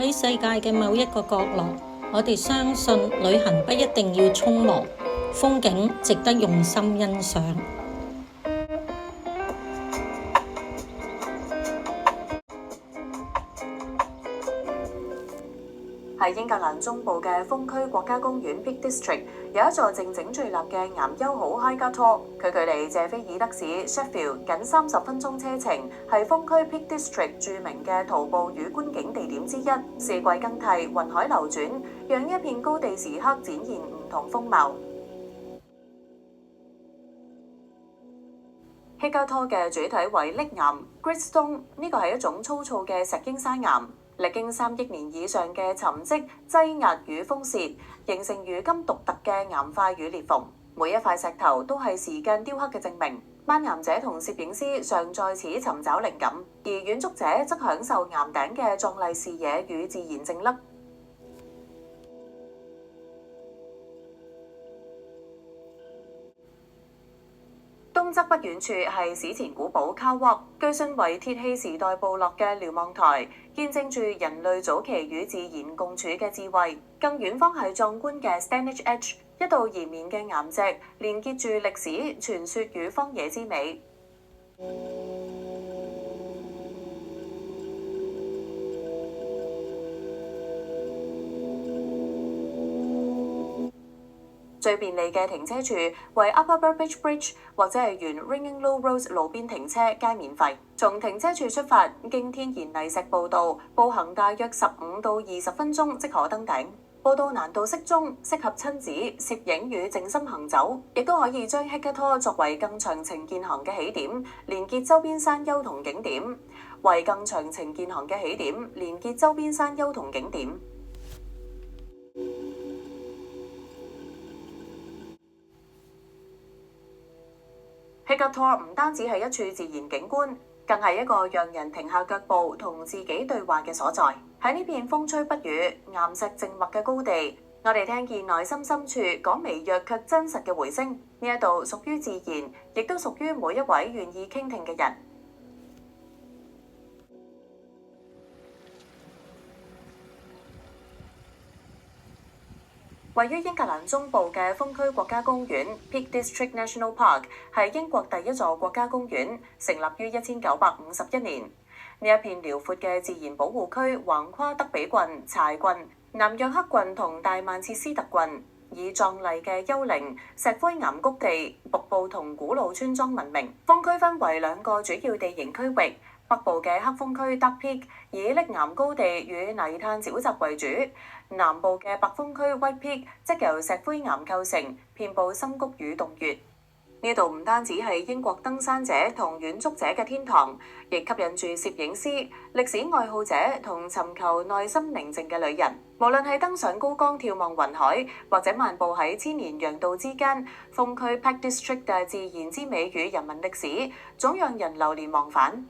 喺世界嘅某一個角落，我哋相信旅行不一定要匆忙，風景值得用心欣賞。喺英格蘭中部嘅風區國家公園 Peak District 有一座靜靜矗立嘅岩丘好 Highgarth Tor， 佢距離謝菲爾德市 Sheffield 僅30分鐘車程，係風區 Peak District 著名嘅徒步與觀景地點之一。四季更替，雲海流轉，讓一片高地時刻展現唔同風貌。Highgarth Tor 嘅主體為礫岩 Gritstone， 呢個係一種粗糙嘅石英砂岩。歷經3億年以上嘅沉積、擠壓與風蝕，形成如今獨特嘅岩塊與裂縫。每一塊石頭都係時間雕刻嘅證明。攀岩者同攝影師常在此尋找靈感，而遠足者則享受岩頂嘅壯麗視野與自然靜謐。東側不遠處係史前古堡 Carwark， 據信為鐵器時代部落嘅瞭望台，見證住人類早期與自然共處嘅智慧。更遠方係壯觀嘅 Stanage Edge， 一道延綿嘅岩脊，連結住歷史、傳說與荒野之美。最便利嘅停車處為 Upper Burbage Bridge 或者係沿 Ringing-Low Road 路邊停車，皆免費。從停車處出發，經天然泥石步道步行大約15到20分鐘即可登頂。步道難度適中，適合親子攝影與靜心行走，亦都可以將 Highgarth Tor 作為更長程健行嘅起點，連結周邊山丘同景點。為更長程健行嘅起點，連結周邊山丘同景點。Highgarth Tor 唔單止係一處自然景觀，更係一個讓人停下腳步同自己對話嘅所在。喺呢片風吹不語、岩石靜默嘅高地，我哋聽見內心深處講微弱卻真實嘅回聲。呢一度屬於自然，亦都屬於每一位願意傾聽嘅人。位於英格蘭中部嘅風區國家公園 Peak District National Park 係英國第一座國家公園，成立於1951年。呢一片遼闊嘅自然保護區橫跨德比郡、柴郡、南約克郡同大曼徹斯特郡，以壯麗嘅丘陵、石灰岩谷地、瀑布同古老村莊聞名。風區分為2個主要地形區域。北部嘅黑風區 Dark Peak 以礫岩高地與泥炭沼澤為主，南部嘅白風區 White Peak 則由石灰岩構成，遍佈深谷與洞穴。呢度唔單止係英國登山者同遠足者嘅天堂，亦吸引住攝影師、歷史愛好者同尋求內心寧靜嘅旅人。無論係登上高崗眺望雲海，或者漫步喺千年楊道之間，風區 Peak District 嘅自然之美與人文歷史，總讓人流連忘返。